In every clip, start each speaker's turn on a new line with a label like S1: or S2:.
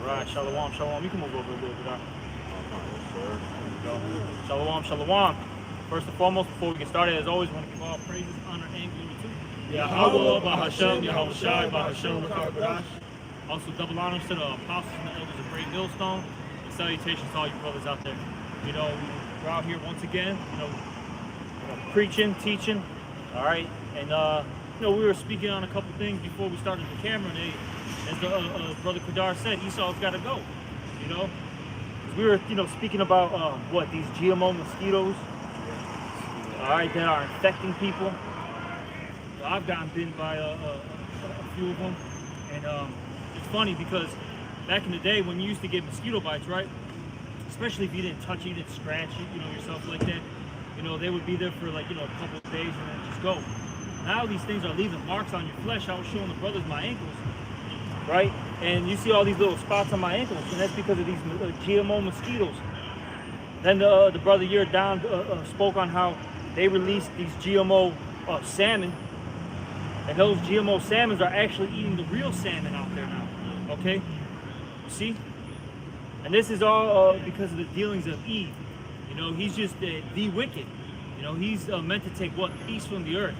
S1: right, shalom, shalom. You can move over a little bit.
S2: Sir.
S1: There we go. Shalom, shalom. First and foremost, before we get started, as always, we want to give all praises, honor, and glory to Yahweh, Bahashem, Yahweh Shai, Bahashem, Rakabadash. Also, double honors to the apostles and the elders of Great Millstone, and salutations to all you brothers out there. You know, we're out here once again, preaching, teaching, all right? And, we were speaking on a couple things before we started the camera, and as the brother Kadar said, Esau's got to go, We were, speaking about, these GMO mosquitoes, all right, that are infecting people. I've gotten bitten by a few of them, and it's funny because back in the day when you used to get mosquito bites, right? Especially if you didn't touch it, you didn't scratch it, yourself like that. They would be there for like, a couple of days and then just go. Now these things are leaving marks on your flesh. I was showing the brothers my ankles, right? And you see all these little spots on my ankles, and that's because of these GMO mosquitoes. Then the brother Year Down spoke on how they released these GMO salmon, and those GMO salmons are actually eating the real salmon out there now, okay? See? And this is all because of the dealings of Eve. He's just the wicked. He's meant to take peace from the earth.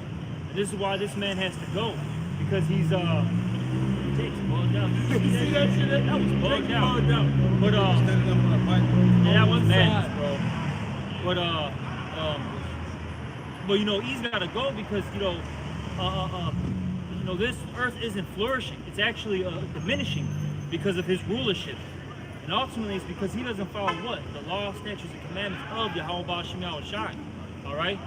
S1: And this is why this man has to go, because he's Jake's bugged out.
S3: See that shit?
S1: That was bugged out. But
S3: that
S1: was madness, bro. But he's got to go because this earth isn't flourishing. It's actually diminishing because of his rulership. And ultimately, it's because he doesn't follow the law, statutes, and commandments of Yahweh Ba'ashem Yahweh Shai. All right?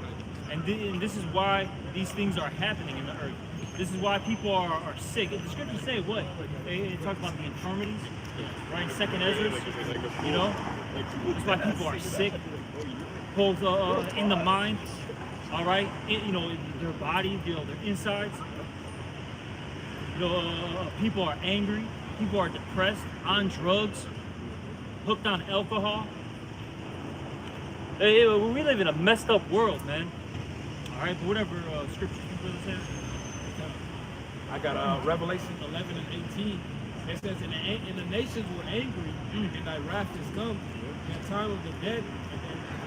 S1: And this is why these things are happening in the earth. This is why people are sick. The scriptures say what? They talk about the infirmities, right? In 2nd Ezra, That's why people are sick, both in the mind, all right? Their body, their insides. People are angry. People are depressed, on drugs, hooked on alcohol. We live in a messed up world, man. All right, but whatever scripture you brothers have.
S3: I got Revelation 11 and 18. It says, and the nations were angry, and thy wrath is come, in the time of the dead, and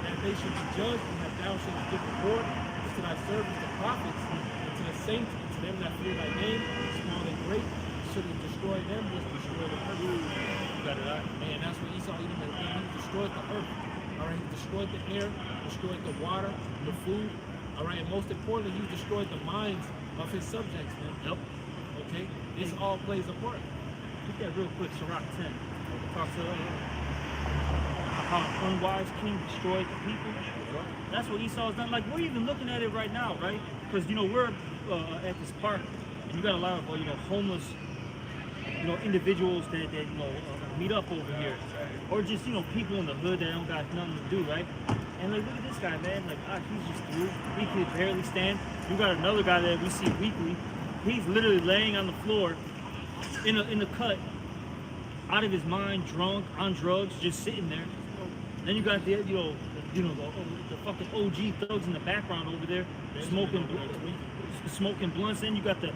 S3: that they should be judged, and that thou shouldst give reward to thy servants, the prophets, and to the saints, and to them that fear thy name, small and great, should have destroyed them, was destroyed the earth. You got it right? And that's what Esau Edom has done. He destroyed the earth. All right, he destroyed the air, destroyed the water, the food. All right, and most importantly, he destroyed the minds of his subjects, man.
S1: Yep.
S3: Okay? This all plays a part.
S1: Look at real quick, Sirach 10. Talks about how an unwise king destroyed the people. That's what Esau's done. Like, we're even looking at it right now, right? Because, we're at this park, and you got a lot of, homeless, individuals that meet up over here. Or just, people in the hood that don't got nothing to do, right? And like, look at this guy, man. Like, he's just through. He could barely stand. You got another guy that we see weekly. He's literally laying on the floor in the cut, out of his mind, drunk, on drugs, just sitting there. Then you got the fucking OG thugs in the background over there, smoking blunts. Then you got the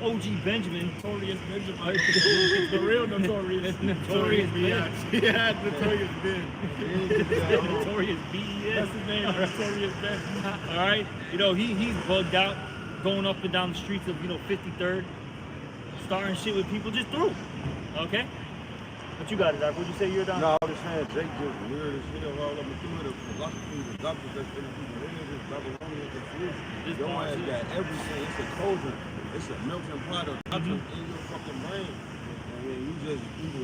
S1: OG Benjamin,
S3: Notorious Benjamin. The real Notorious.
S1: Notorious Ben.
S3: Yeah, Notorious Ben.
S1: Notorious B.E.S.
S3: That's his name, Notorious Ben.
S1: All right, he's bugged out, going up and down the streets of 53rd, starting shit with people just through. Okay, what you got, Zach? What'd you say you're down?
S2: No, I was saying Jake just weird as hell all up through the philosophies and doctors that's been in people's heads, just Babylonian confusion. Your ass got everything. It's a culture. It's a melting pot of doctrine in your fucking brain. And then you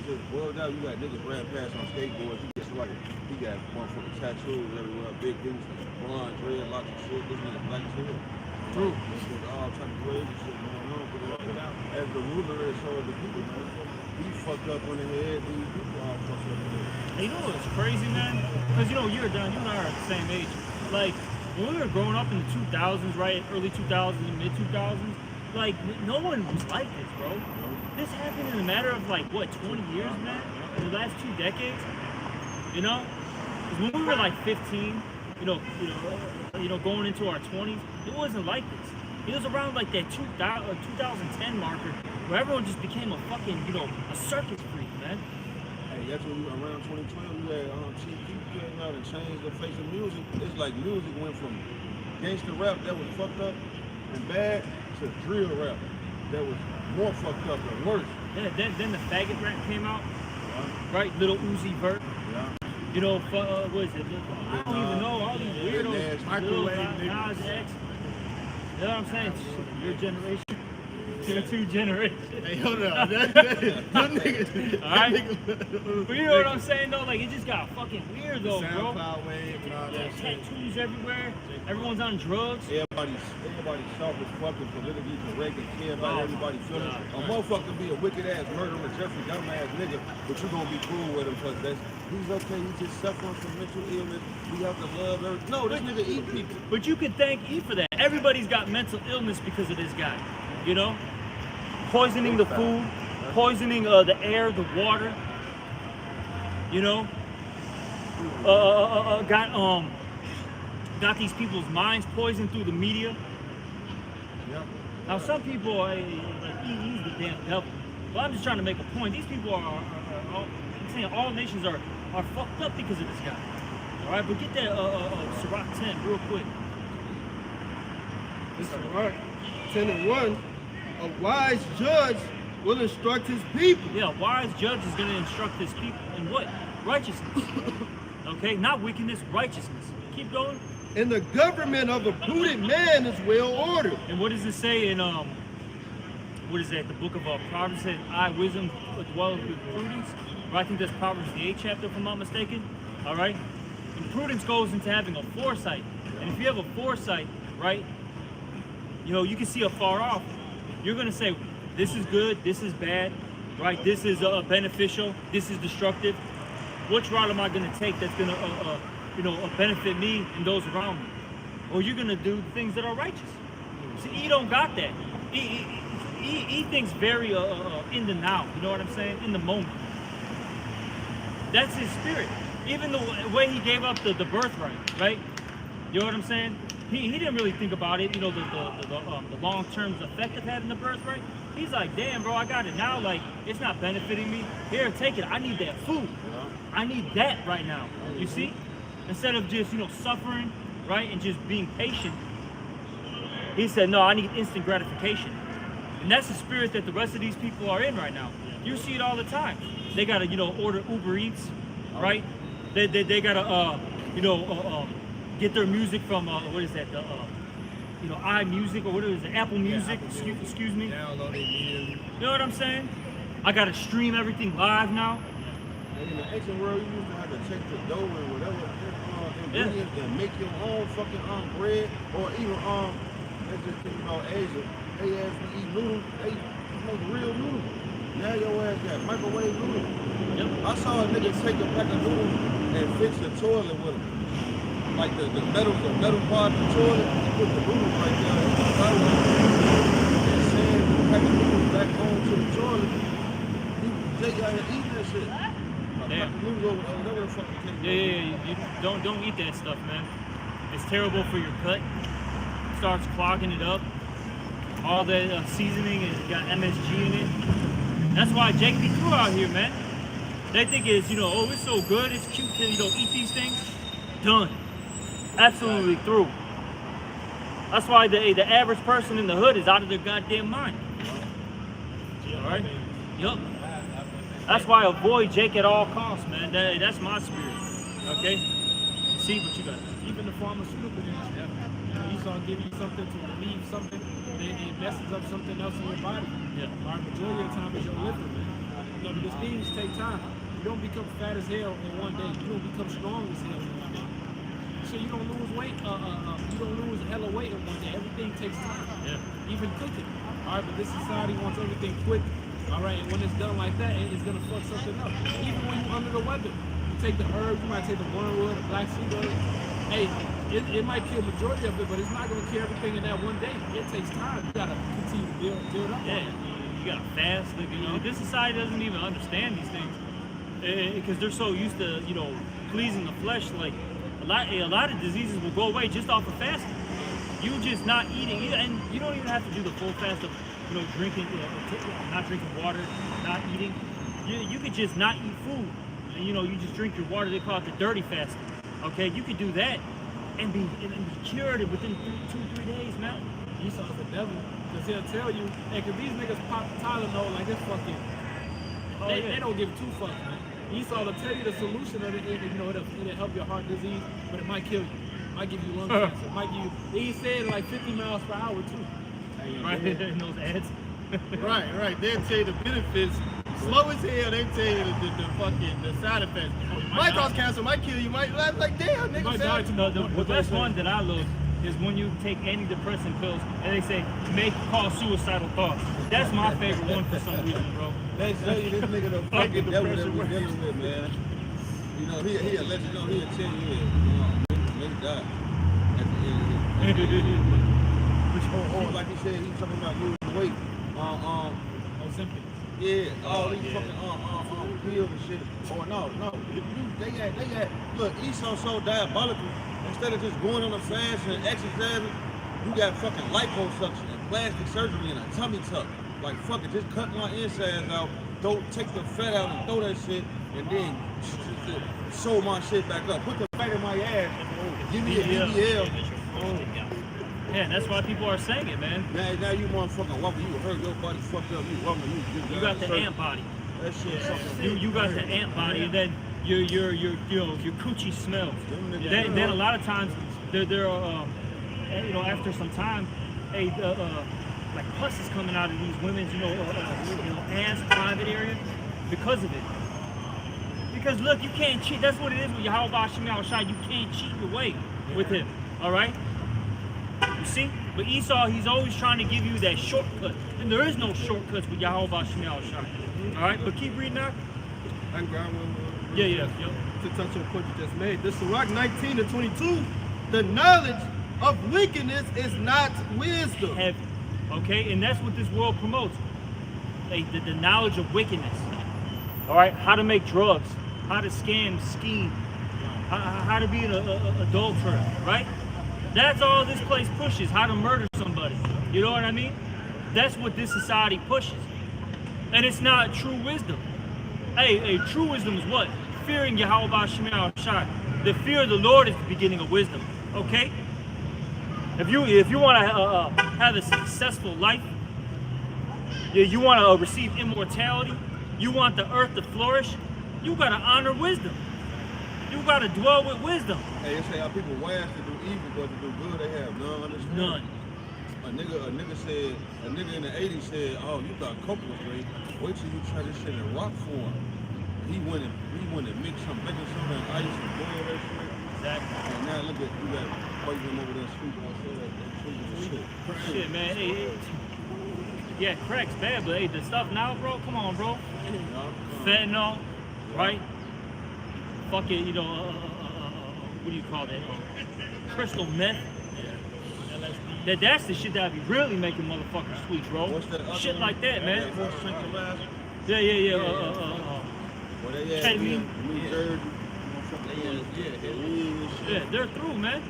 S2: just boiled out. You got niggas ran past on skateboards. You just like he got motherfucking tattoos everywhere, big dudes, blonde, dreadlocks and shit. This nigga black as hell.
S1: True.
S2: This is all type of crazy shit going on. But as the ruler is, so are the people. He fucked up on the head. These people all fucked up on the head.
S1: And you know what's crazy, man? Because you're done. You and I are at the same age. Like, when we were growing up in the 2000s, right? Early 2000s, mid 2000s. Like, no one was like this, bro. This happened in a matter of, 20 years, man? In the last 2 decades? Because when we were, 15, going into our 20s, it wasn't like this. It was around like that 2010 marker where everyone just became a fucking, a circus freak, man.
S2: Hey, that's when around 2012, you had Chief Keef came out and changed the face of music. It's like music went from gangster rap that was fucked up and bad to drill rap that was more fucked up and worse.
S1: Yeah, then the faggot rap came out, right? Little Uzi Vert.
S2: Yeah.
S1: What is it? I don't even know all these weirdos.
S3: Microwave
S1: Nas X. You know what I'm saying? Your generation. Your two generations.
S3: Hey, hold on. Them niggas.
S1: Alright? But you know what I'm saying though? Like it just got fucking weird though, bro.
S3: SoundCloud wave and all that shit.
S1: Tattoos everywhere. Everyone's on drugs.
S2: Everybody's soft as fucking politically correct and care about everybody feeling. A motherfucker be a wicked ass murderer, Jeffrey dumbass nigga, but you gonna be cool with him because he's okay, he's just suffering from mental illness. We have to love her. No, this nigga eat people.
S1: But you can thank E for that. Everybody's got mental illness because of this guy. Poisoning the food, poisoning the air, the water. Got these people's minds poisoned through the media.
S2: Yep.
S1: Now some people are like he's the damn devil. But I'm just trying to make a point. These people are I'm saying all nations are fucked up because of this guy. All right, but get that Sirach 10 real quick.
S4: This is Sirach 10:1. A wise judge will instruct his people.
S1: Yeah, a wise judge is going to instruct his people in what? Righteousness. Okay, not wickedness, righteousness. Keep going.
S4: And the government of a prudent man is well ordered.
S1: And what does it say in what is that? The book of Proverbs said, "I wisdom dwelleth with prudence." Or I think that's Proverbs the 8th chapter, if I'm not mistaken. All right. And prudence goes into having a foresight. And if you have a foresight, right, you can see afar off. You're gonna say, this is good, this is bad, right? This is beneficial, this is destructive. Which route am I gonna take that's gonna, benefit me and those around me? Or you're gonna do things that are righteous. See, he don't got that. He thinks very in the now. You know what I'm saying? In the moment. That's his spirit. Even the way he gave up the birthright, right? You know what I'm saying? He didn't really think about it, the long-term effect of having the birthright. He's like, damn, bro, I got it now. Like, it's not benefiting me. Here, take it. I need that food. I need that right now. You see? Instead of just, suffering, right, and just being patient, he said, no, I need instant gratification. And that's the spirit that the rest of these people are in right now. You see it all the time. They got to, order Uber Eats, right? They got to, get their music from what is that? The iMusic or what is it? Apple Music.
S3: Apple
S1: Excuse me.
S3: Download it immediately.
S1: You know what I'm saying? I gotta stream everything live now.
S2: And in the ancient world, you used to have to check the dough and whatever ingredients and make your own fucking bread or even let's just think about Asia. They ask to eat noodles. They make real noodles. Now your ass got microwave noodles.
S1: Yep.
S2: I saw a nigga take a pack of noodles and fix the toilet with them. Like the metal part of the toilet, he put the noodles right there in the toilet and send the pack of noodles back home to the toilet. He take out and eat that shit. A pack of noodles over whatever the fuck you take.
S1: Yeah. You don't eat that stuff, man. It's terrible for your gut. It starts clogging it up. All the seasoning has got MSG in it. That's why Jake be through out here, man. They think it's, it's so good, it's cute to, eat these things. Done. Absolutely through. That's why the average person in the hood is out of their goddamn mind. Alright? Yup. That's why I avoid Jake at all costs, man. That's my spirit. Okay? See what you got.
S3: Even the pharmaceutical industry, he's gonna give you something to relieve something, and it messes up something else in your body.
S1: Yeah.
S3: Our majority of the time is your liver, man. Because things take time. You don't become fat as hell in one day. You don't become strong as hell in one day. So you don't lose weight. You don't lose hella weight in one day. Everything takes time.
S1: Yeah.
S3: Even cooking. All right, but this society wants everything quick. All right, and when it's done like that, it's gonna fuck something up. Even when you're under the weather, you take the herbs. You might take the wormwood, the black sea rose. Hey, it might kill the majority of it, but it's not gonna kill everything in that one day. It takes time. You gotta continue to build up.
S1: Yeah. You gotta fast. This society doesn't even understand these things because they're so used to, pleasing the flesh. Like a lot of diseases will go away just off of fasting. you just not eating, and you don't even have to do the full fast of, drinking, not drinking water, not eating. You could just not eat food. And, you just drink your water. They call it the dirty fasting. Okay, you could do that and be cured within 2-3 days, man.
S3: Esau's the devil, because he'll tell you, hey, because these niggas pop Tylenol like this fucking, they don't give two fucks, man. Esau will tell you the solution of it, it'll help your heart disease, but it might kill you. Might give you lung cancer. It might give you, he said like 50 miles per hour too.
S1: Right, in those ads.
S4: Right. They'll tell you the benefits. Slow as hell, they tell you the side effects. Might cause cancer, might kill you, might like damn nigga.
S3: might die
S1: The best one that I love is when you take antidepressant pills and they say cause suicidal thoughts. That's my favorite one for some reason, bro.
S2: They say this nigga the fucking devil that we dealing with, man. He'll let you know, he'll tell you, let it die. At the end. Or like he said, he's talking about losing weight.
S3: Ozempic.
S2: Yeah, all these fucking pills and shit. Oh no, they got. Look, Esau's so diabolical. Instead of just going on a fast and exercising, you got fucking liposuction and plastic surgery and a tummy tuck. Like fuck it, just cut my insides out. Don't take the fat out and throw that shit, and then sew my shit back up. Put the fat in my ass. Give me a BBL.
S1: Yeah, that's why people are saying it, man.
S2: Now you motherfucking woman, you hurt your body fucked up. You woman,
S1: You got the ant body.
S2: That shit fucking.
S1: You got the ant body, and then your coochie smells. Then a lot of times they're after some time, like pus is coming out of these women's ass private area because of it. Because look, you can't cheat. That's what it is with Yahweh Hashem Yahushua. You can't cheat your way with him. All right. You see? But Esau, he's always trying to give you that shortcut. And there is no shortcuts with Yahweh Hashem Yahushua. Alright, but keep reading that.
S4: I can grab one.
S1: Yeah.
S4: To touch on the point you just made. This Sirach 19-22. The knowledge of wickedness is not wisdom.
S1: Heavy. Okay, and that's what this world promotes. The knowledge of wickedness. Alright, how to make drugs, how to scheme, how to be an adulterer, right? That's all this place pushes, how to murder somebody. You know what I mean? That's what this society pushes. And it's not true wisdom. Hey, true wisdom is what? Fearing Yahweh Hashem Yahushua. The fear of the Lord is the beginning of wisdom. Okay? If you want to have a successful life, you want to receive immortality, you want the earth to flourish, you got to honor wisdom. You got to dwell with wisdom.
S2: Hey, they say how people wise to do evil, but to do good they have none understanding.
S1: None.
S2: A nigga in the 80s said, oh, you got coconut straight. Wait till you try this shit in rock form. He went and mixed some baking soda and ice and boiled that shit.
S1: Exactly.
S2: And now look at you got poison over there sweeping that shit.
S1: Shit, man. Yeah, crack's bad, but hey, the stuff now, bro, come on, bro. Fentanyl, right? Fucking, what do you call that? Crystal meth. That's the shit that be really making motherfuckers sweet, bro.
S2: What's that
S1: Shit
S2: other
S1: like
S2: one?
S1: that, man.
S2: More centralized.
S1: Yeah.
S2: Well, they had
S1: Ketamine.
S2: New Jersey.
S1: Yeah, they're through, man.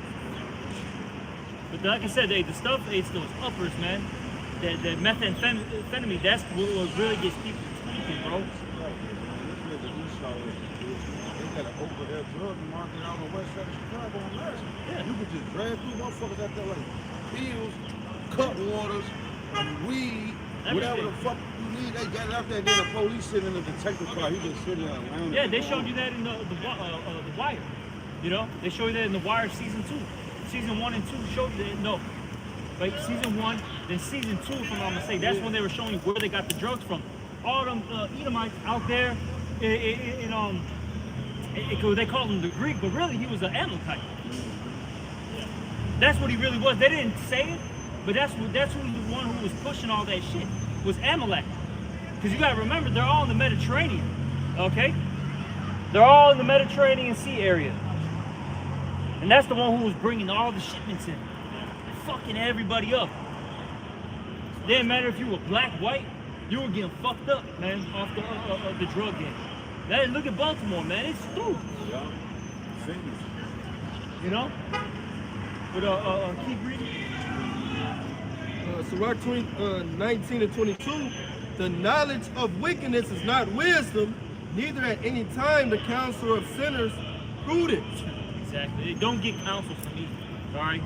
S1: But like I said, the stuff, it's those uppers, man. That methamphetamine, that's what really gets people tweaking, bro.
S2: They got an open air drug market out on the west side of Chicago on Madison.
S1: Yeah.
S2: You could just drive through motherfuckers out there like pills, cut waters, weed, whatever the fuck you need. They got it out there. Then the police sitting in the detective car. He just sitting there around.
S1: Yeah, they showed you that in the Wire. They showed you that in the Wire season 2. Season 1 and 2 showed you that. No, like season 1, then season 2, if I'm not mistaken. That's when they were showing you where they got the drugs from. All them Edomites out there they called him the Greek, but really he was an Amalekite. That's what he really was. They didn't say it, but that's who the one who was pushing all that shit was Amalek. Because you gotta remember, they're all in the Mediterranean, okay? They're all in the Mediterranean Sea area. And that's the one who was bringing all the shipments in. Fucking everybody up. Didn't matter if you were black, white, you were getting fucked up, man, off the drug game. Man, look at Baltimore, man, it's through.
S2: Yeah.
S1: You know? But keep reading.
S4: Sirach 19 and 22, the knowledge of wickedness is not wisdom, neither at any time the counsel of sinners prudence.
S1: Exactly. Don't get counsel from me. All right.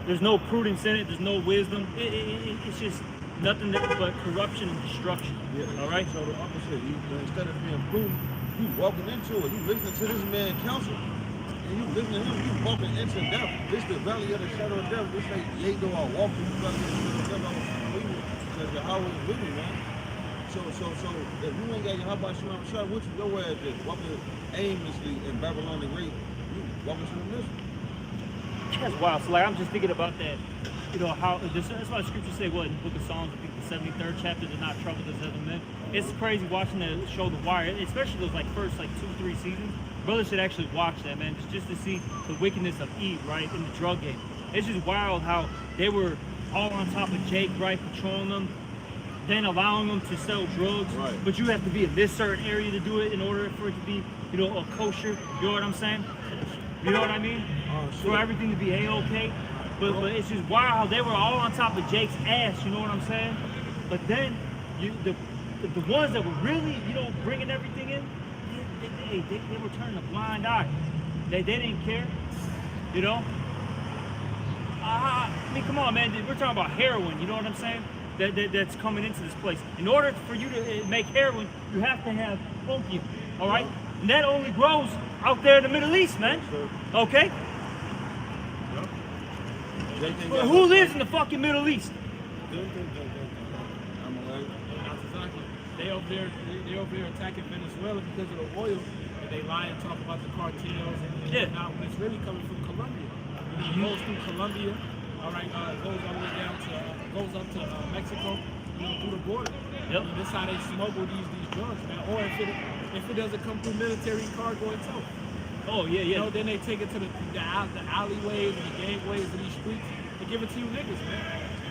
S1: There's no prudence in it. There's no wisdom. It's just nothing but corruption and destruction.
S2: Yeah.
S1: All right.
S2: So the opposite. Instead of being prudent, you walking into it. You listening to this man counsel, and you listening to him. You walking into death. This the valley of the shadow of death. This ain't yea though I walk through the valley of the shadow of death. I will fear evil, because Yahweh is with me, man. So if you ain't got Yahweh Shalom Shah with you, your ass just walking aimlessly in Babylon the Great. You walking to the mission.
S1: That's wild. So like I'm just thinking about that. You know how that's why the scriptures say what in the book of Psalms, I think the 73rd chapter, they're not troubled as other men. It's crazy watching that show The Wire, especially those like first like 2-3 seasons. Brothers should actually watch that, man, just to see the wickedness of Eve, right, in the drug game. It's just wild how they were all on top of Jake, right, patrolling them, then allowing them to sell drugs.
S2: Right.
S1: But you have to be in this certain area to do it in order for it to be, you know, a kosher. You know what I'm saying? You know what I mean? For everything to be A-okay. But it's just wild how they were all on top of Jake's ass, you know what I'm saying? But then the ones that were really, you know, bringing everything in, they were turning a blind eye. They didn't care, you know? I mean, come on, man. We're talking about heroin, you know what I'm saying? That's coming into this place. In order for you to make heroin, you have to have opium, all right? And that only grows out there in the Middle East, man. Okay? But who lives in the fucking Middle East?
S3: That's exactly. They over there attacking Venezuela because of the oil, and they lie and talk about the cartels and now when it's really coming from Colombia. It goes through Colombia, all right, it goes all the way down to goes up to Mexico, you know, through the border.
S1: Yep.
S3: And this is how they smuggle these drugs, man. Or if it doesn't come through military cargo itself.
S1: Oh, yeah,
S3: You
S1: yeah.
S3: know, then they take it to the alleyways and the gangways of these streets. They give it to you niggas, man.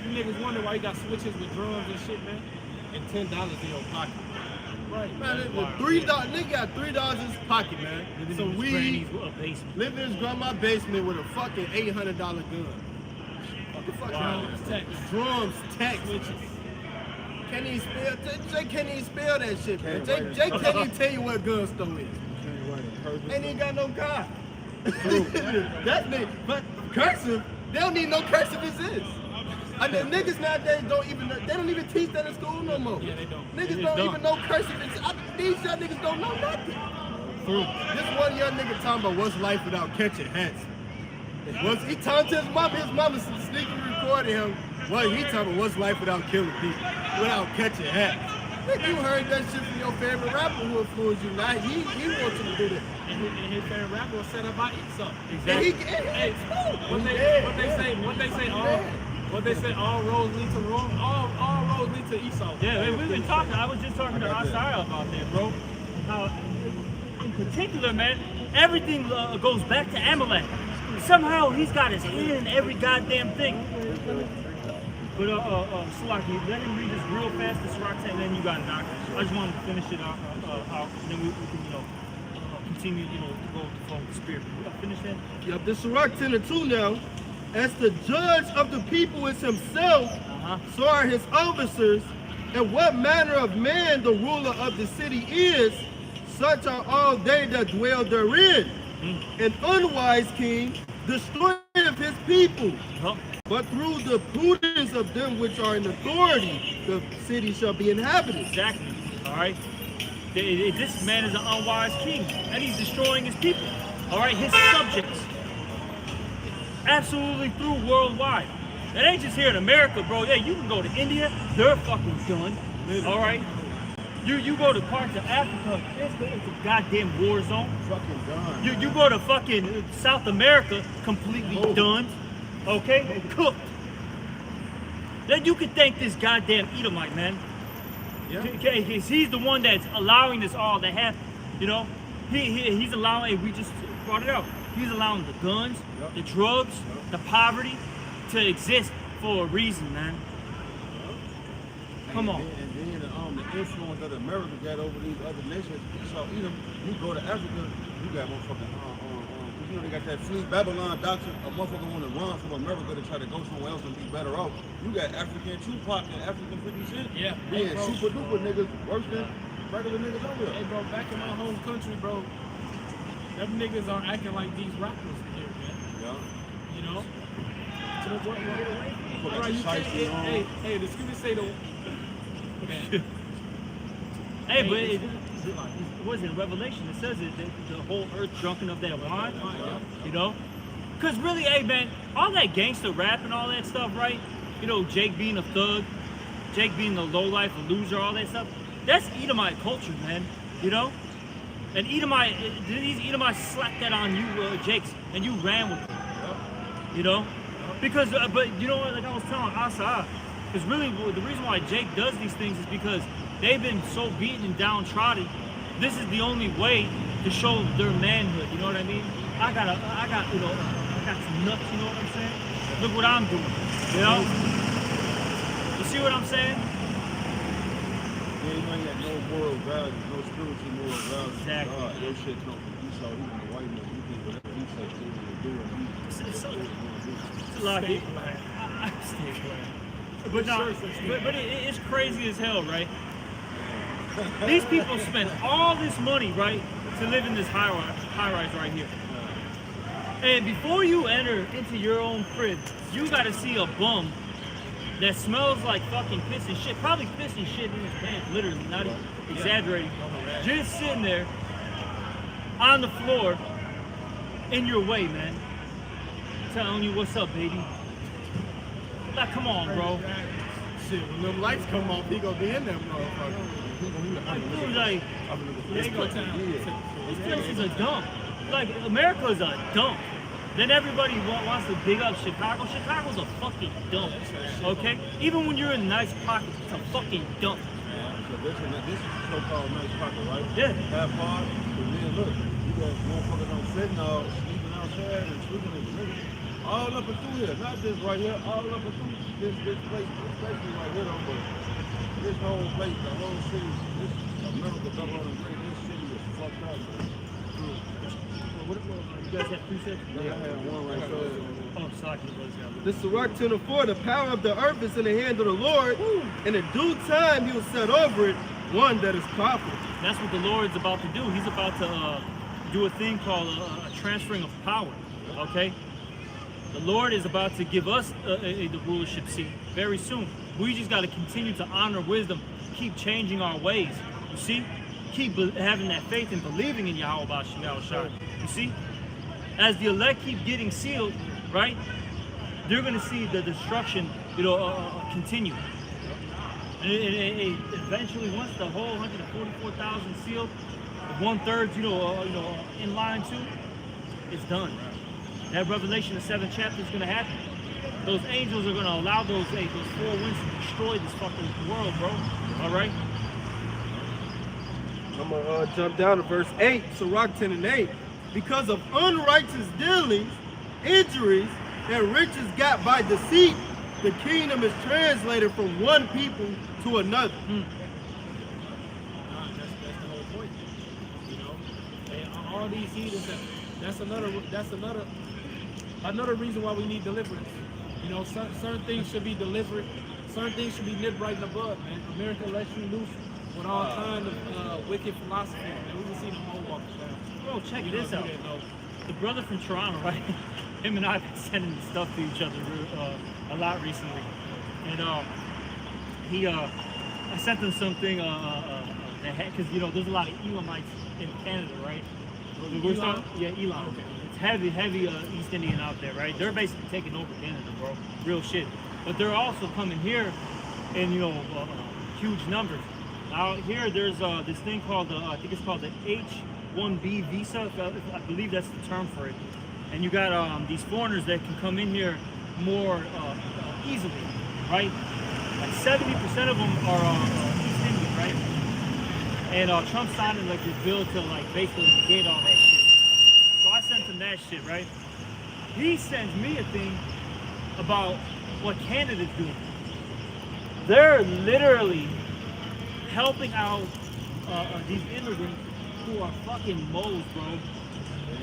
S3: You niggas wonder why you got switches with drums and shit, man. And $10 in your pocket. Right.
S4: Man, nigga got $3 in his pocket, man.
S1: Living
S4: Some
S1: in his
S4: weed,
S1: granny's basement.
S4: living in his grandma's basement with a fucking $800 gun. What the fuck
S1: Wow.
S4: wrong with this?
S3: Text.
S4: Drums, text.
S3: Switches.
S4: Can't even spell. Jay can't even spell that shit, man.
S2: Can't
S4: Jay
S2: write it.
S4: can't even tell you what a gun store is. Ain't even got no car. That's me. But cursive, they don't need no cursive exist. I mean, niggas nowadays they don't even teach that in school no more.
S3: Yeah, they don't.
S4: Niggas
S1: It's
S4: don't
S1: dumb.
S4: even know cursive exist. These young niggas don't know nothing. This one young nigga talking about what's life without catching hats. He talking to his mama sneaking recording him. Well, he talking about what's life without killing people, without catching hats. Nigga, you heard that shit from your favorite rapper who influenced you. Now he wants you to do that.
S3: And his favorite rapper was set up by Esau.
S1: Exactly.
S3: Hey, what they say, all roads lead to Rome, all roads lead to Esau.
S1: Yeah, we've been talking. I was just talking to Asaya about that, bro. How, in particular, man, everything goes back to Amalek. Somehow he's got his hand in every goddamn thing. But Salaki, let him read this real fast, the Sirach 10, and then you got it, Doc. I just wanted to finish it out, and then we can, you know, continue, you know, to go with the flow of the spirit. Finish that?
S4: Yep, this Sirach 10 and 2 now. As the judge of the people is himself, so are his officers, and what manner of man the ruler of the city is, such are all they that dwell therein. An unwise king destroyeth his people, but through the prudence of them which are in authority, the city shall be inhabited.
S1: Exactly. All right. This man is an unwise king, and he's destroying his people. All right, his subjects. Absolutely through worldwide. It ain't just here in America, bro. Yeah, you can go to India, they're fucking done. All right. You go to parts of Africa, it's a goddamn war zone.
S2: Fucking done.
S1: You go to fucking South America, completely done. Okay, cooked. Then you can thank this goddamn Edomite, man.
S2: Yeah.
S1: Okay, he's the one that's allowing this all to happen. You know, he's allowing. We just brought it out. He's allowing the guns, the drugs, the poverty to exist for a reason, man. Come on.
S2: And then the influence that America got over these other nations. So you go to Africa, you got motherfucking you know, they got that fleet Babylon doctrine. A motherfucker want to run from America to try to go somewhere else and be better off. You got African Tupac and African 50 Cent.
S3: Yeah.
S2: Being
S3: Hey, bro.
S2: super duper niggas worse than regular niggas over
S3: Hey,
S2: there.
S3: bro, back in my home country, bro, them niggas are acting like these rappers here, man.
S2: Yeah.
S3: You know? So what?
S2: Put
S3: All right,
S2: that
S3: you can't.
S2: shiesty on.
S3: Hey, the scripture say the. Man.
S1: Hey, but what is it? Revelation. It says it. The whole earth drunken of that wine. You know? Because really, hey man, all that gangster rap and all that stuff, right? You know, Jake being a thug, Jake being the lowlife, a loser, all that stuff. That's Edomite culture, man. You know? And these Edomites slapped that on you, Jakes, and you ran with it. You know? Because, but you know what? Like I was telling Asa, because really the reason why Jake does these things is because they've been so beaten and downtrodden. This is the only way to show their manhood. You know what I mean? I got some nuts. You know what I'm saying? Look what I'm doing. You know? You see what I'm saying?
S2: Yeah, you ain't got no moral values, no spiritual moral values.
S1: Exactly.
S2: God, your shit come from Esau, even the white man. You think whatever he says, do what you do, and he
S1: It's a lot of But no, but it's crazy as hell, right? These people spend all this money, right, to live in this high rise right here. And before you enter into your own crib, you gotta see a bum that smells like fucking piss and shit, probably piss and shit in his pants, literally, not even exaggerating, just sitting there on the floor in your way, man, telling you what's up, baby. Like, come on, bro.
S4: Shit, when them lights come off, he gonna be in there, motherfucker.
S1: Dude, like, this place is a dump. Like, America is a dump. Then everybody wants to big up Chicago. Chicago's a fucking dump, okay? Even when you're in nice pockets, it's a fucking dump.
S2: So this is so-called nice pocket, right?
S1: Yeah.
S2: That part, but then look, you got motherfuckers on fentanyl, sleeping outside and sleeping in the niggas. All up and through here, not just right here, all up and through this place, especially right here, though, but this whole place, the whole city, this America double on the grade, this city is fucked up, man.
S1: You guys have precepts?
S2: Yeah, I had one right there.
S1: Oh, sorry, brothers.
S4: This Sirach 10:4, the power of the earth is in the hand of the Lord, and in due time he will set over it one that is profitable.
S1: That's what the Lord's about to do. He's about to do a thing called a transferring of power, okay? The Lord is about to give us the rulership seat very soon. We just got to continue to honor wisdom, keep changing our ways, you see? Keep having that faith and believing in Yahweh Bashim Yahushua. You see? As the elect keep getting sealed, right? They're going to see the destruction, continue. And eventually, once the whole 144,000 sealed, 1/3, in line too, it's done. That Revelation, the 7th chapter, is going to happen. Those angels are going to allow those 4 winds to destroy this fucking world, bro. All right?
S4: I'm gonna jump down to verse 8, Sirach 10:8. Because of unrighteous dealings, injuries, and riches got by deceit, the kingdom is translated from one people to another.
S3: That's the whole point. You know, and all these heathens. That's another reason why we need deliverance. You know, certain things should be delivered. Certain things should be nipped right in the bud, man. America lets you loose with all kind of wicked philosophy, man. We can see the whole walk down.
S1: Bro, check this out. The brother from Toronto, right? Him and I have been sending stuff to each other a lot recently. And I sent him something, because, there's a lot of Elamites in Canada, right?
S3: Elam?
S1: Yeah, Elam.
S3: Okay.
S1: It's heavy East Indian out there, right? They're basically taking over Canada, bro. Real shit. But they're also coming here in, huge numbers. Out here, there's this thing called, I think it's called the H-1B visa. I believe that's the term for it. And you got these foreigners that can come in here more easily, right? Like 70% of them are East Indian, right? And Trump signed this bill to basically negate all that shit. So I sent him that shit, right? He sends me a thing about what Canada's doing. They're literally helping out these immigrants who are fucking moles, bro.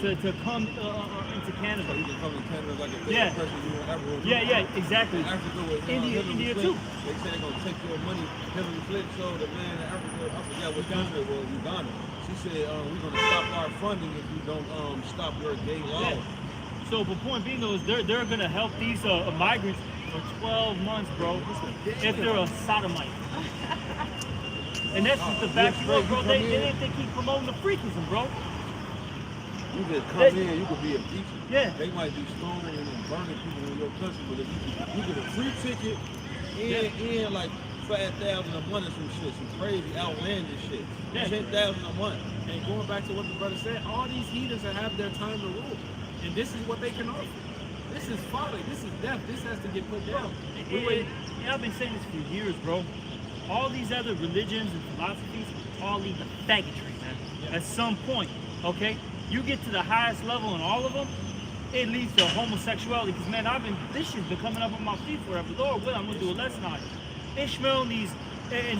S1: to come into Canada.
S2: So you can come to Canada like a third
S1: Yeah.
S2: person you will ever remember.
S1: Yeah, exactly.
S2: In Africa with
S1: India
S2: Hillary
S1: too.
S2: Clinton, they say they're gonna take your money. Hillary Clinton showed the man in Africa, I forgot what country it was, Uganda. She said, we're gonna stop our funding if you don't stop your gay laws.
S1: Yeah. So, the point being though is they're gonna help these migrants for 12 months, bro. If they're a sodomite. And that's just the fact, bro. They keep promoting the freakism, bro.
S2: You just come in, you could be impeached.
S1: Yeah.
S2: They might be stoning and burning people in your country, but if you get a free ticket and like 5,000 a month or some shit, some crazy outlandish shit.
S1: Yeah.
S2: 10,000 a month.
S3: And going back to what the brother said, all these heathens that have their time to rule, and this is what they can offer. This is folly. This is death. This has to get put down.
S1: I've been saying this for years, bro. All these other religions and philosophies all lead to faggotry, man.
S3: Yeah.
S1: At some point, okay? You get to the highest level in all of them, it leads to homosexuality. Because, man, this shit's been coming up on my feet forever. Lord will, I'm going to do a lesson on it. Ishmael and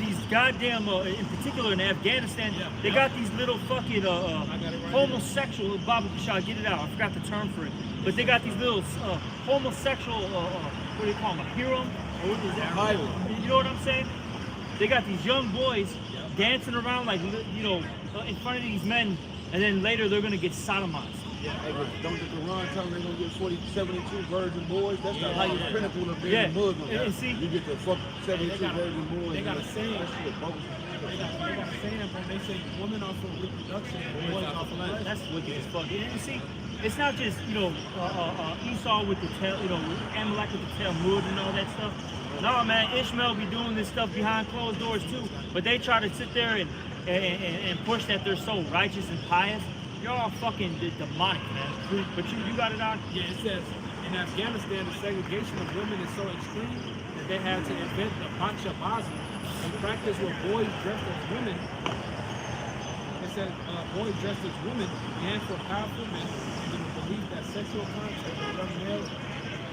S1: these goddamn, in particular in Afghanistan, they got these little fucking homosexual, Baba Kashad, get it out, I forgot the term for it. But they got these little homosexual, what do you call them, a harem? Or what is that? You know what I'm saying? They got these young boys dancing around like, you know, in front of these men, and then later they're gonna get sodomized.
S2: Hey, but don't the Quran tell them they're gonna get 72 virgin boys? That's the highest pinnacle of being a Muslim.
S1: And see,
S2: you get the fuck 72 virgin boys.
S3: They got a saying.
S2: That shit bogus.
S3: They got a saying, bro. They say women are for reproduction, boys are for life.
S1: that's wicked as fuck. And see, it's not just, you know, Esau with the tail, you know, Amalek with the Talmud and all that stuff. No, man, Ishmael be doing this stuff behind closed doors too. But they try to sit there and push that they're so righteous and pious. You're all fucking demonic, man. But you got it on?
S3: Yeah, it says in Afghanistan the segregation of women is so extreme that they had to invent the bachabazi and practice where boys dressed as women. It said boys dressed as women and for powerful men and the belief that sexual contact with young males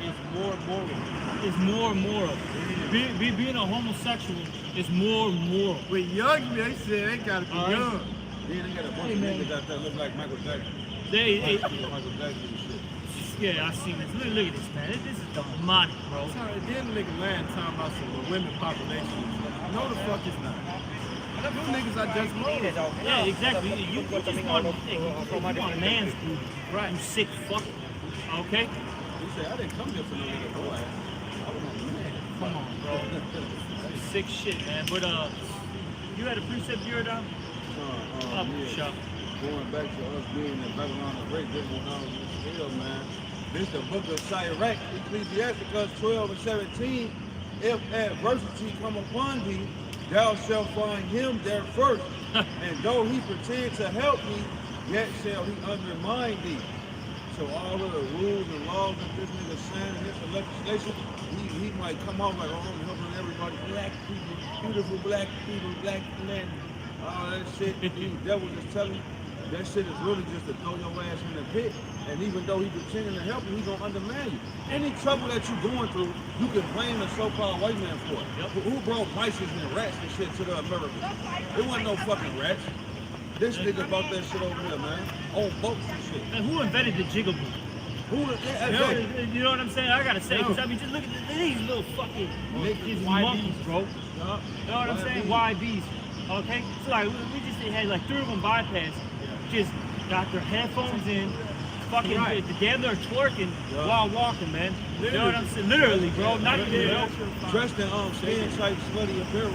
S3: is more moral.
S1: It's more moral. Being a homosexual is more moral.
S4: With young men, they said they gotta be
S1: All right.
S4: young.
S2: Then they got a bunch of niggas out there look like Michael Jackson. Michael Jackson and shit.
S1: Yeah, I seen this. Look at this, man. This is demonic, bro.
S4: Sorry, then nigga land talking about some women population. No, the fuck it's not. Them niggas are just clothes.
S1: Yeah, exactly. You just want a man's booty. Right. You sick fuck. Okay?
S2: He said, I didn't come here for no nigga boy. I was a man.
S1: Come on, bro. Sick shit, man. But, you had a precept here, Dom? Up, shop.
S2: Going back to us being in Babylon the Great, this when I was in Israel, man. This the book of Sirach, Ecclesiasticus 12 and 17. If adversity come upon thee, thou shalt find him there first. And though he pretend to help thee, yet shall he undermine thee. So all of the rules and laws that this nigga saying in this legislation, he might come out like, oh, I'm helping everybody, black people, beautiful black people, black men, all that shit. These devils just telling you, that shit is really just to throw your ass in the pit. And even though he pretending to help you, he gonna undermine you. Any trouble that you going through, you can blame the so-called white man for it.
S1: Yep.
S2: Who brought mice and rats and shit to the Americans? It wasn't no fucking rats. This nigga brought that shit over there, man. On boats and shit.
S1: And who invented the jigaboo? You know what I'm saying? I gotta say, because I mean, just look at these little fucking these monkeys, bro. You know what I'm saying? YBs. Okay? So like, we just had like 3 of them bypass. Just got their headphones in, fucking damn near twerking while walking, man. You know what I'm saying? Literally, bro. Not even, you know.
S2: Dressed in skin tight, sweaty apparel.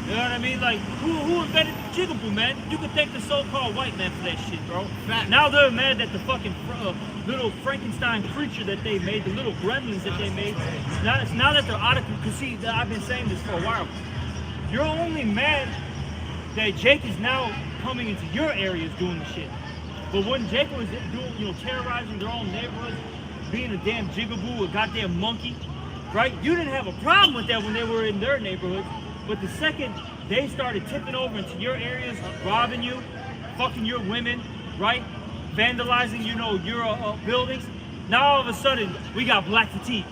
S1: You know what I mean? Like, who invented the jigaboo, man? You could thank the so-called white man for that shit, bro. Now they're mad that the fucking little Frankenstein creature that they made, the little gremlins that they made, now that they're out of control. See, I've been saying this for a while. You're only mad that Jake is now coming into your areas doing the shit. But when Jake was doing, you know, terrorizing their own neighborhoods, being a damn jigaboo, a goddamn monkey, right? You didn't have a problem with that when they were in their neighborhoods. But the second they started tipping over into your areas, robbing you, fucking your women, right? Vandalizing, you know, your buildings. Now all of a sudden, we got black fatigue.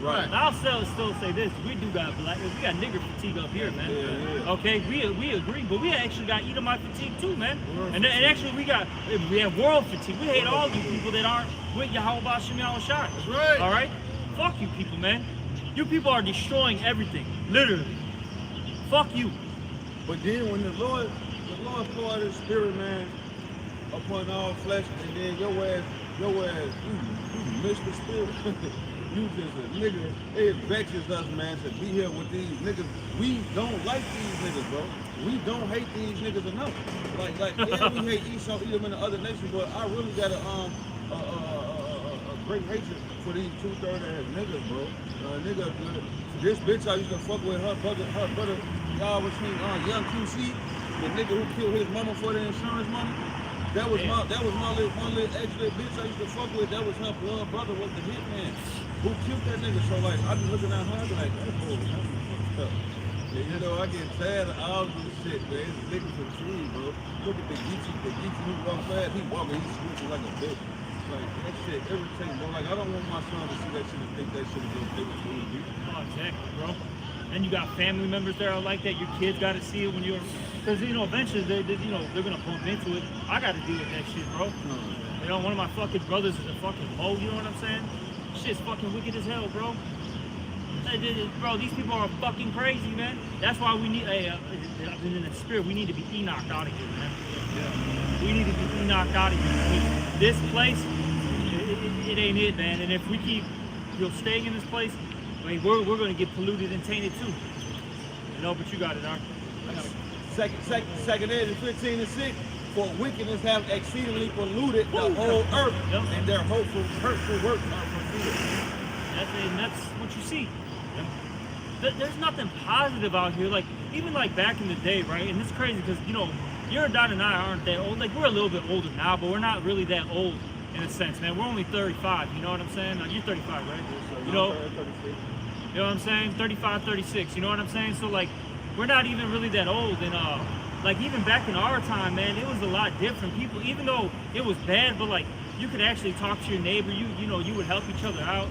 S2: Right.
S1: And I'll still say this: we do got we got nigger fatigue up here, man.
S2: Yeah.
S1: Okay, we agree, but we actually got Edomite fatigue too, man. And actually we have world fatigue. We hate all you people that aren't with Yahweh Bashim Yahweh Shai.
S4: That's right.
S1: All right, fuck you people, man. You people are destroying everything, literally. Fuck you.
S2: But then when the Lord poured His Spirit, man, upon all flesh, and then your ass, you missed the Spirit. You just a nigga. It vexes us, man, to be here with these niggas. We don't like these niggas, bro. We don't hate these niggas enough. Like yeah, we hate Esau, Edom, and the other nations, but I really got a great hatred for these 2/3 ass niggas, bro. This bitch I used to fuck with, her brother, y'all was seen Young QC, the nigga who killed his mama for the insurance money. That was my little one little extra bitch I used to fuck with. That was her blood brother, was the hitman who killed that nigga. So like I be looking at her, I be like, that boy, that's fucked up. Yeah, you know, I get tired of all this shit, man. It's niggas for tree, bro. Look at the Geechee who walk fast, he walking, he switching like a bitch. Like that shit irritating, bro. Like I don't want my son to see that shit and think that shit is gonna take it to me.
S1: Oh, exactly, bro. And you got family members that are like that. Your kids got to see it when you're, because you know eventually they're gonna bump into it. I got to deal with that shit, bro. You know, one of my fucking brothers is a fucking hoe. You know what I'm saying? Shit's fucking wicked as hell, bro. Bro, these people are fucking crazy, man. That's why we need in the spirit. We need to be Enoch out of here, man. Yeah. We need to be Enoch out of here. This place, it ain't it, man. And if we keep staying in this place, I mean, we're going to get polluted and tainted too. You know, but you got it, Ark.
S2: Second Ezra 15:6. For wickedness have exceedingly polluted the whole earth, and their hurtful works are proceeded.
S1: That's what you see. There's nothing positive out here. Like even like back in the day, right? And it's crazy because you know, Eurodot and I aren't that old. Like we're a little bit older now, but we're not really that old in a sense, man. We're only 35. You know what I'm saying? Now, you're 35, right? You know what I'm saying? 35, 36. You know what I'm saying? So like, we're not even really that old. And like even back in our time, man, it was a lot different. People, even though it was bad, but like you could actually talk to your neighbor. You know, you would help each other out.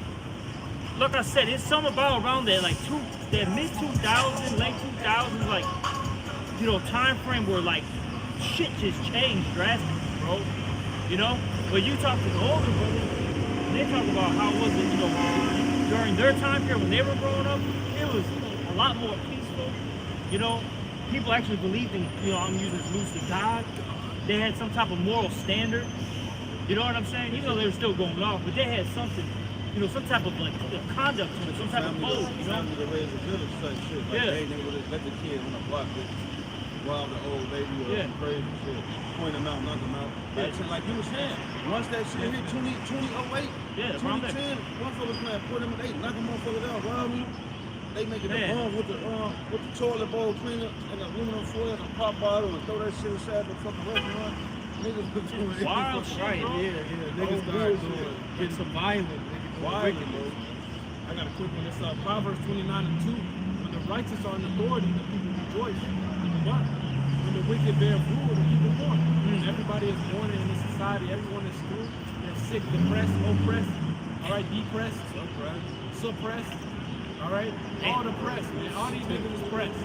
S1: Like I said, it's something about around that like that mid 2000s, late 2000s, like you know, time frame where like shit just changed drastically, bro. You know, but you talk to the older brothers, and they talk about how was it, you know, during their time period when they were growing up, it was a lot more peaceful. You know, people actually believed in, you know, I'm using this loosely, God. They had some type of moral standard. You know what I'm saying? Even though they were still going off, but they had something. You know, some type of like conduct to it, some type of code, you know?
S2: Family to raise a village type shit. Like they would let the kid on the block get wild the old lady or some crazy shit. Point them out, knock them out. Like you were saying, once that shit hit 2008, 2010, motherfuckers playing, put them, they knock them motherfuckers out, rob them. They making the bomb with the toilet bowl cleaner and the aluminum foil and a pop bottle and throw that shit aside the fucking restaurant. Niggas been doing
S1: wild shit,
S3: right?
S1: bro.
S3: Yeah. Niggas started getting some violent.
S2: Wild,
S3: bro. I got a quick one. It's Proverbs 29:2. When the righteous are in authority, the people rejoice. But when the wicked bear rule, the people mourn. Everybody is mourning in this society. Everyone is screwed. They're sick, depressed, oppressed. All right, depressed, suppressed. All right, all depressed, man. All these niggas is pressed.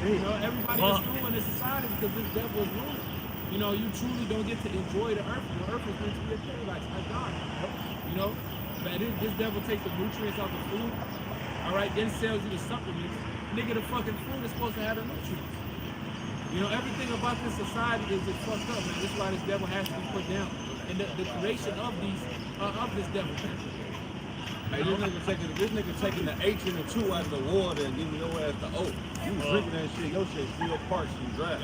S3: You know, everybody is screwed in this society because this devil is ruling. You know, you truly don't get to enjoy the earth. The earth is meant to be a paradise, like God. You know, but this devil takes the nutrients out the food. All right, then sells you the supplements. Nigga, the fucking food is supposed to have the nutrients. You know, everything about this society is just fucked up, man. This is why this devil has to be put down. And the creation of this devil.
S2: Hey, this nigga taking the H and the 2 out of the water and giving your ass the O. You drinking that shit, your shit still parched and dry.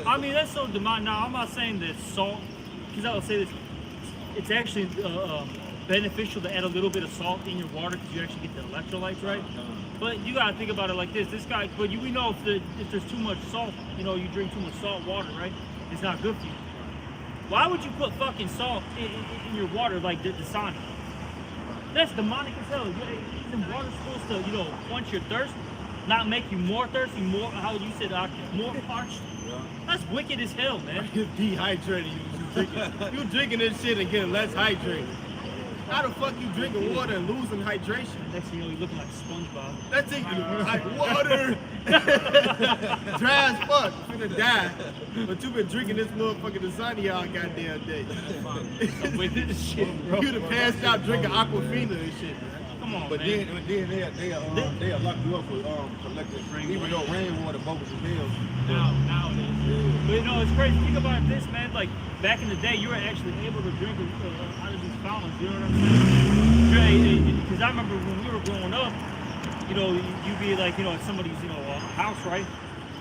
S1: I mean, that's so demonic. Now, I'm not saying that salt, because I would say this, it's actually beneficial to add a little bit of salt in your water because you actually get the electrolytes, right? But you gotta think about it like this. This guy, but we know if there's too much salt, you know, you drink too much salt water, right? It's not good for you. Why would you put fucking salt in your water like the Dasani? That's demonic as hell. Isn't water supposed to, you know, quench your thirst? Not make you more thirsty, more, how you said, more parched? Yeah. That's wicked as hell, man.
S4: You're dehydrated. You drinking this shit and getting less hydrated. How the fuck you drinking water and losing hydration?
S1: Next thing you know, you're looking like SpongeBob.
S4: That's it. Like water. Dry as fuck. Finna die. But you been drinking this motherfucking Dasani all goddamn day.
S1: I'm with this shit, bro.
S4: You done passed out drinking Aquafina and shit, man.
S1: Come on,
S2: But
S1: man.
S2: then they'll lock you up for collecting even though rainwater bogus as hell.
S1: Now it is. But you know, it's crazy. Think about this, man. Like back in the day, you were actually able to drink out of these fountains. You know what I'm saying? Because I remember when we were growing up, you know, you'd be like, you know, at somebody's, you know, house, right?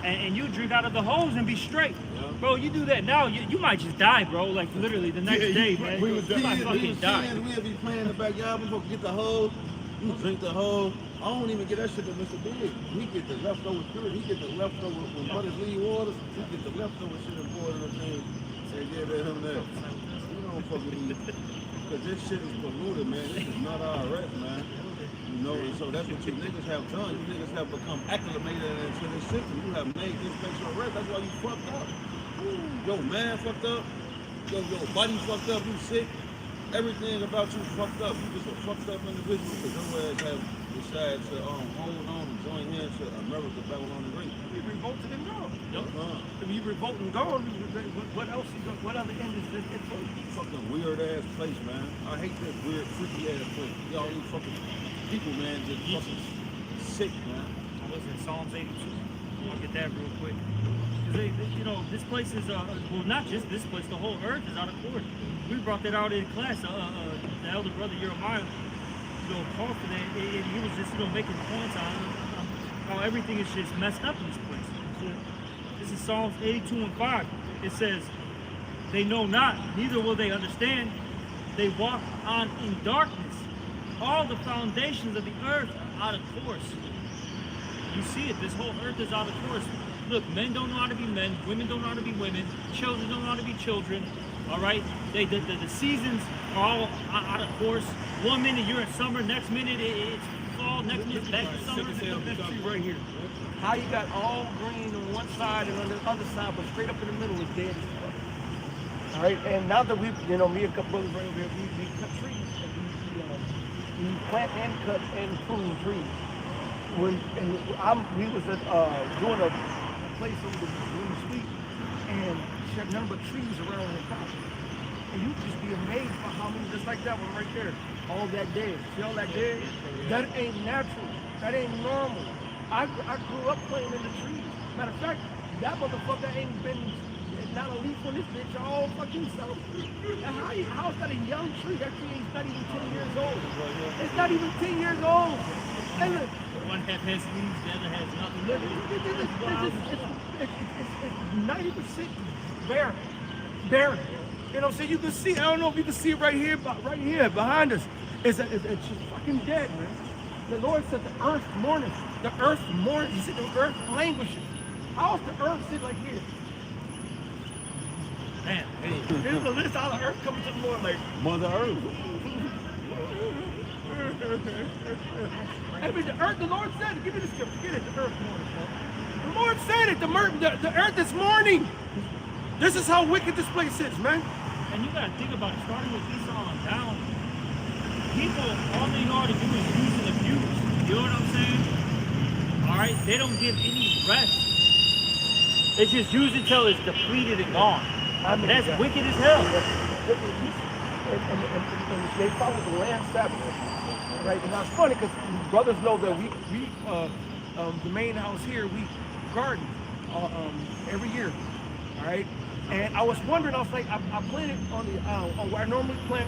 S1: And you drink out of the hose and be straight.
S2: Yeah.
S1: Bro, you do that now, you might just die, bro. Like literally the next day, man.
S2: We was
S1: You might
S2: kids,
S1: fucking die.
S2: we'd be playing in the backyard, we supposed to get the hose, you drink the hose. I don't even get that shit to Mr. Big. He get the leftover spirit, he get the leftover, when brothers leave waters, he get the leftover shit and pour it in the thing. Say, yeah, let him there. You don't fuck with me. Because this shit is polluted, man. This is not our rest, man. You know, and so that's what you niggas have done. You niggas have become acclimated into this system. You have made this place your rest. That's why you fucked up. Your man fucked up. Your body fucked up. You sick. Everything about you fucked up. You just a fucked up individual because your ass have decided to hold on and join hands to America Babylon the Great.
S4: We revolted and gone.
S1: Yup.
S4: If you revolt and gone, what else? What other end is this for?
S2: Fucking weird ass place, man. I hate this weird, freaky ass place. Y'all these fucking people, man, just fucking sick, man.
S1: I was in Psalms 82. I'll get that real quick. Because you know, this place is well, not just this place. The whole earth is out of course. We brought that out in class. The elder brother Jeremiah, you know, called for that. He was just, you know, making points on how everything is just messed up in this place. So, this is Psalms 82:5. It says, "They know not, neither will they understand. They walk on in darkness. All the foundations of the earth are out of course." You see it. This whole earth is out of course. Look, men don't know how to be men. Women don't know how to be women. Children don't know how to be children. All right? The seasons are all out of course. 1 minute you're in summer, next minute it's fall, next minute it's back to summer.
S3: Look at
S4: This tree right here. How you got all green on one side and on the other side, but straight up in the middle is dead. All right, and now that we, you know, me and a couple brothers right over here, we cut trees. And we plant and cut and prune trees. We was at doing a place over the Green Sweet, and she had none but trees around the property. And you just be amazed by how many, just like that one right there, all that dead. See all that dead? That ain't natural. That ain't normal. I grew up playing in the trees. Matter of fact, that motherfucker ain't been not a leaf on this bitch all fucking self. And how is that a young tree? That tree ain't not even 10 years old. It's not even 10 years old. And look,
S1: One half has leaves, the other has nothing.
S4: it's 90% barren. Barren. You know what I'm saying? You can see, I don't know if you can see it right here behind us. It's just fucking dead, man. The Lord said the earth mourneth. The earth mourns. He said the earth languishes. How's the earth sit like this?
S1: Man,
S4: This is how the earth comes to the Lord, like
S2: Mother Earth.
S4: I mean, the earth, the Lord said it. Give me the scripture. Get it, the earth mourning. The Lord said it. The earth is mourning. This is how wicked this place is, man.
S1: and you gotta think about it, starting with Esau on down, people, all they know how to do is use and abuse. You know what I'm saying? Alright? They don't give any rest. They just use it till it's depleted and gone.
S4: I mean,
S1: That's wicked as hell.
S4: And they follow the land Sabbath, right? And that's funny because brothers know that we the main house here, we garden every year, all right? And I was wondering, I was like, I planted on the on where I normally plant,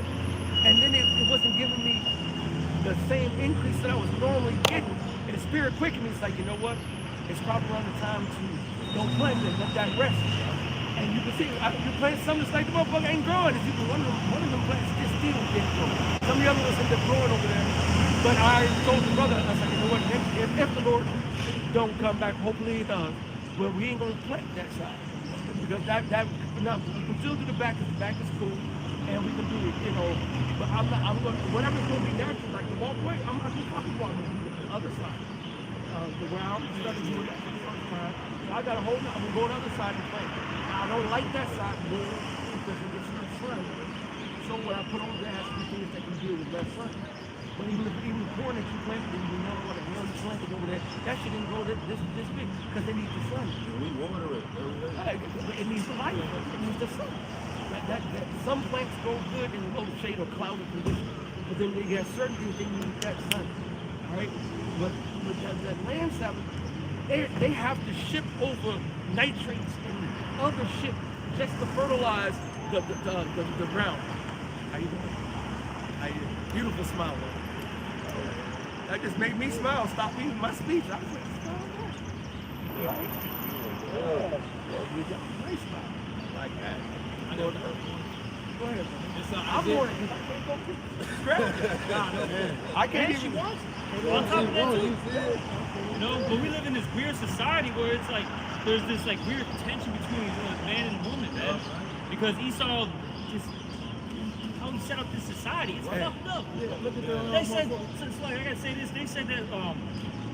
S4: and then it wasn't giving me the same increase that I was normally getting. And the spirit quickened me. It's like, you know what? It's probably around the time to don't plant and let that rest. And you can see, you plant something that's like the motherfucker ain't growing. It's even one of them plants just still didn't grow. Some of the other ones end up growing over there. But I told the brother, I was like, you know what? If the Lord don't come back, hopefully he does. But we ain't gonna plant that side because that no, we can still do the back because the back is cool, and we can do it, you know. But I'm gonna whatever's gonna be natural, like the walkway. I'm fucking walking to the other side. The where I'm starting to do that for the first time. So I got a whole. I'm gonna go to the other side and plant. I don't like that side more because it gets no sun.
S5: so what I put on there has to be things that can deal with that sun. But even the corn that you planted, and you know what the hell you planted over there, that shit didn't grow this big because they need the sun.
S2: We water it every day.
S5: It needs the light. It needs the sun. Some plants grow good in low shade or cloudy conditions, but then they have certain things they need that sun. All right, but that land salmon, they have to ship over nitrates and other shit just to fertilize the ground. How you doing? How you doing? Beautiful smile, man. That just made me smile. Stop me in my speech. I was like, all right. Yeah, you got a nice smile. Like that.
S3: I know.
S5: Go ahead, man.
S3: I'm
S5: I'm more than I can't go scrap. I can't even watch it.
S1: On top of that, too, you know, but we live in this weird society where it's like there's this like weird tension between man and woman, man. Because Esau just how he set up this society, it's fucked up. They said, so it's like I gotta say this. They said that I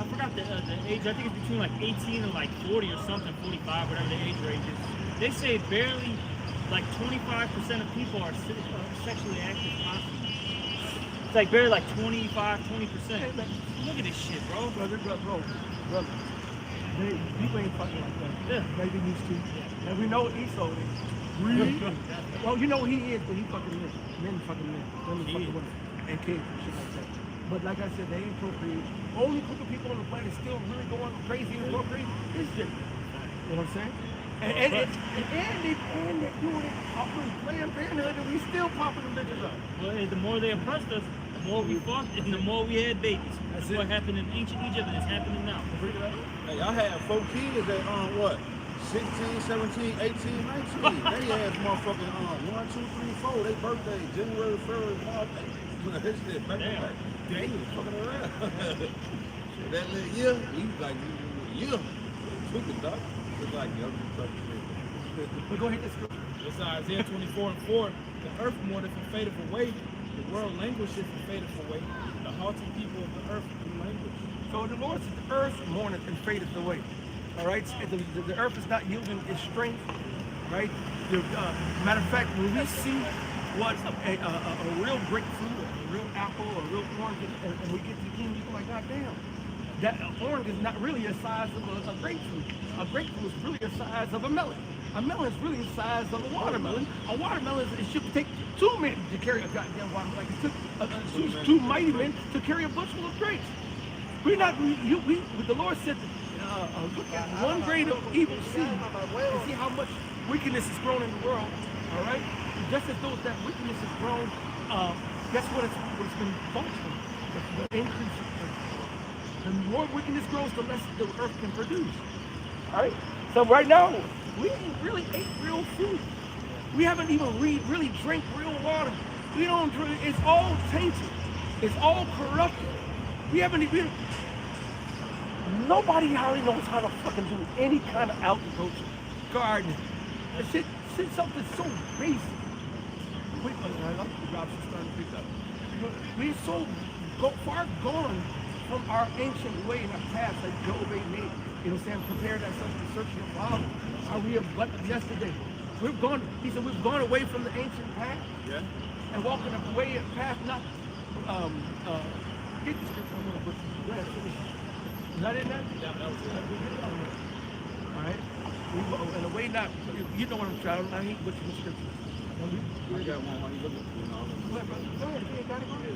S1: forgot the age. I think it's between like 18 and like 40 or something, 45, whatever the age range is. They say barely like 25% of people are sexually active possibly. It's like barely like 25, 20%. Look at this shit, bro.
S5: Brother. People ain't fucking like that.
S1: Yeah.
S5: Maybe used to. And we know Esau is. Really? Well, you know who he is, but he fucking men. Men fucking men. Women fucking women. And kids and shit like that. But like I said, they ain't procreate. Only group of people on the planet still really going crazy and procreate is different. You know what I'm saying? And they're doing it off of Planned Parenthood, and we still popping them bitches up.
S1: Well, the more they oppressed us, the more we fought, and the more we had babies. That's what happened in ancient Egypt, and it's happening now.
S2: Hey, I had 4 kids at what? 16, 17, 18, 19. They had motherfucking 1, 2, 3, 4. They birthday, January, February, March. This shit back to back. They was fucking around. So that little year, he was like, yeah, took it, dog. It's like, yo,
S5: But go ahead, let's go.
S3: It's Isaiah 24:4. The earth mourneth and fadeth away. The world languisheth and fadeth away. The haughty people of the earth do languish.
S5: So the Lord said, the earth mourneth and fadeth away. All right? The earth is not yielding its strength. Right? Matter of fact, when we see what a real grapefruit, a real apple, a real orange, and we get to the kingdom, you're like, God damn. That orange is not really the size of a grapefruit. A grapefruit is really the size of a melon. A melon is really the size of a watermelon. A watermelon, it should take 2 men to carry a goddamn watermelon. Like it took two mighty men to carry a bushel of grapes. We're not, the Lord said, look at one grain of evil seed and see how much wickedness is grown in the world. All right? Just as though that wickedness is grown, guess what it's been functioning? The increase of the more wickedness grows, the less the earth can produce. All right? So right now, we ain't really ate real food. We haven't even really drank real water. We don't drink, it's all tainted. It's all corrupted. We haven't even, nobody hardly knows how to fucking do any kind of agriculture, gardening. That shit something so basic. I love the drops are starting to pick up. We're so far gone from our ancient way in our past, like Job 8:8. You know what I'm saying? Prepare thyself to search your father. How we have but yesterday. We've gone, he said, we've gone away from the ancient path.
S2: Yeah.
S5: And walking away a path not, get the scripture, I'm gonna go ahead, finish. Is that in there?
S3: Yeah, that was it.
S5: All right. In a way not, you know what I'm trying to, I ain't butchering the scripture.
S2: I got one while you looking for it.
S5: Go ahead, brother. Go ahead, you got it, go ahead.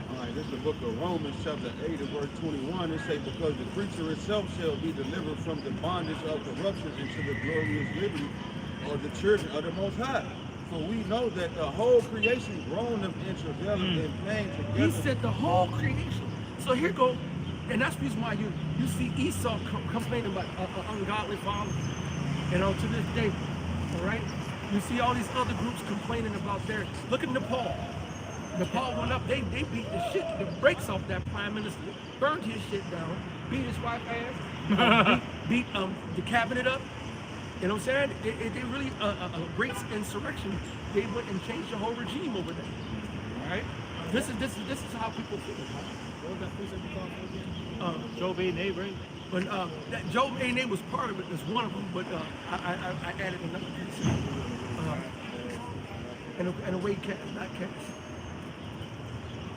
S2: All right, this is the book of Romans, chapter 8, and verse 21. It says, because the creature itself shall be delivered from the bondage of corruption into the glorious liberty of the children of the Most High. For we know that the whole creation groaneth in travail and pain together.
S5: He said the whole creation. So here go, and that's the reason why you see Esau complaining about an ungodly father. You know, to this day, all right? You see all these other groups complaining about their, look at Nepal. Nepal went up, they beat the shit, the brakes off that prime minister, burned his shit down, beat his wife ass, beat the cabinet up. You know what I'm saying? They really, a great insurrection. They went and changed the whole regime over there. All right? This is how people feel.
S3: What was that precept you called for again?
S1: Job 8:8, right?
S5: But that Job 8:8 was part of it. That's one of them. But I added another piece. and away not cast.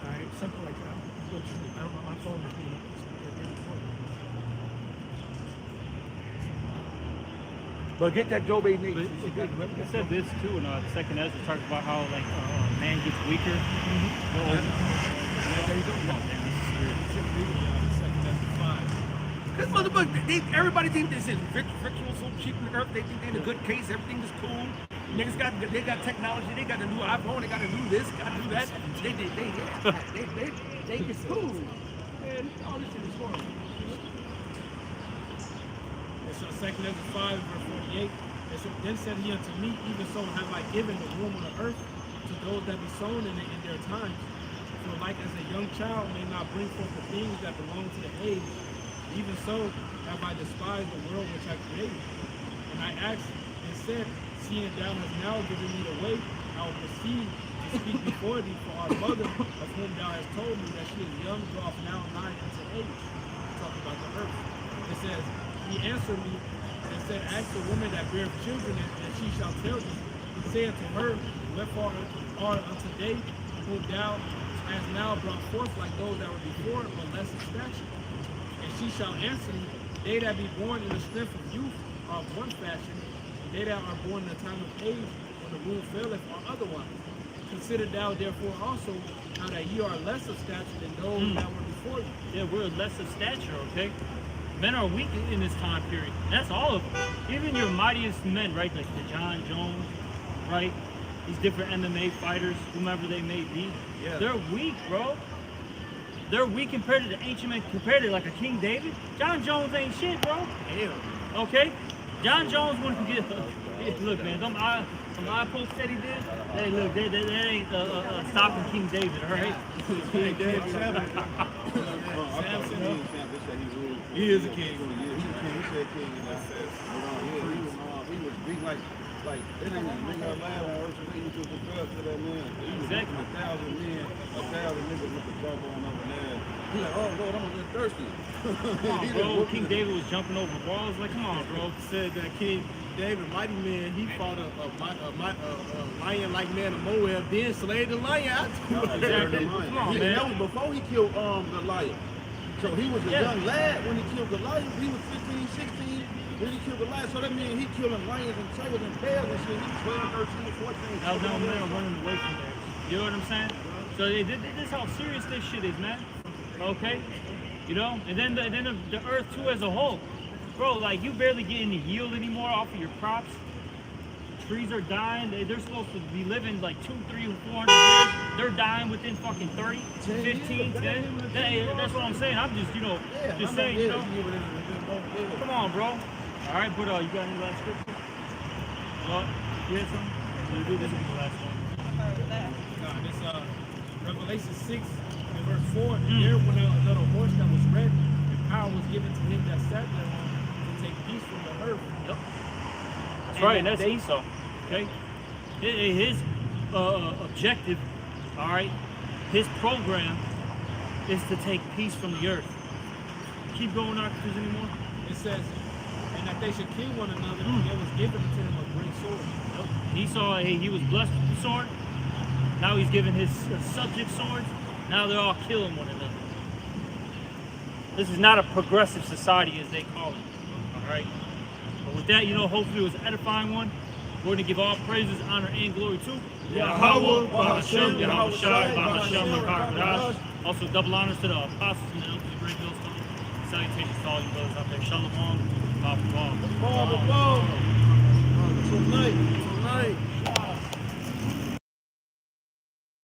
S5: All right, something like that. I don't know. My phone is being. But get that Job 8
S1: But it said this too in Second Ezra, talks about how like man gets weaker.
S5: This motherfucker, everybody think this is ritual so cheap on the earth. They think they're in a good case. Everything is cool. Niggas they got technology. They got a new iPhone. They got to do this. Got to do that. They it's cool. Man, all this shit is horrible.
S3: And so 2 Ezra 5, verse 48. And so then said he unto me, even so have I given the womb on the earth to those that be sown in it in their times. So like as a young child may not bring forth the things that belong to the age, even so have I despised the world which I created. And I asked and said, seeing thou hast now given me the way, I will proceed to speak before thee for our mother, of whom thou hast told me that she is young, draweth now nigh unto age. Talking about the earth. It says, he answered me and said, ask the woman that beareth children, and she shall tell thee. He said to her, wherefore are unto they whom thou hast now brought forth like those that were before, but less in stature? And she shall answer me, they that be born in the strength of youth are of one fashion, and they that are born in the time of age, when the womb faileth, are otherwise. Consider thou therefore also how that ye are less of stature than those that were before you.
S1: Yeah, we're less of stature, okay? Men are weak in this time period. That's all of them. Even your mightiest men, right? Like the John Jones, right? These different MMA fighters, whomever they may be.
S5: Yeah.
S1: They're weak, bro. They're weak compared to the ancient men, compared to like a King David. John Jones ain't shit, bro.
S5: Hell.
S1: Okay? John Jones wouldn't get. Look, man, some eye posts that he did, hey, look, that ain't stopping King David, all right?
S2: King David, Samson.
S3: He is a king.
S2: He said king. He was big like it ain't a big old lab on earth. They used to compare to that man. He was
S1: Exactly.
S2: 1,000 men, 1,000 niggas with the jawbone over there. He like, oh Lord, I'm gonna get thirsty.
S1: Come on, bro. King David was jumping over walls. Like, come on, bro.
S3: Said that King David, mighty man, he fought a lion-like man of Moab, then slayed the lion.
S1: Exactly. Come on, man.
S2: That was before he killed Goliath. So he was a young lad when he killed Goliath. He was 15, 16 when he killed Goliath. So that means he killing lions and tigers and bears and shit. He was 12, 13, 14.
S1: That was no man running away from there. You know what I'm saying? So this is how serious this shit is, man. Okay? You know? And then the earth too as a whole. Bro, like you barely get any yield anymore off of your crops. Trees are dying. They're supposed to be living like 200, 300, 400 years. They're dying within fucking 30, 15, 10. That's what I'm saying. I'm just, just saying, Come on, bro. All right, but you got any last scripture? What? You had something? You do this is the last one.
S3: This Revelation 6 and verse 4. And there went out another horse that was red, and power was given to him that sat thereon to take peace from the earth.
S1: Yep. That's right, and that's Esau. Okay? His objective, all right, his program is to take peace from the earth. Keep going, not confused anymore.
S3: It says, and that they should kill one another, and there was given to him a great sword.
S1: Yep. Esau, he was blessed with the sword. Now he's giving his subjects swords. Now they're all killing one another. This is not a progressive society, as they call it. All right? But with that, hopefully it was an edifying one. We're going to give all praises, honor, and glory to Yahweh, Bahashem, Yahweh Shai, Bahashem, Makar. Also, double honors to the apostles and the elders of Great Millstone. Salutations to all you brothers out there. Shalom. Bob.
S2: Tonight.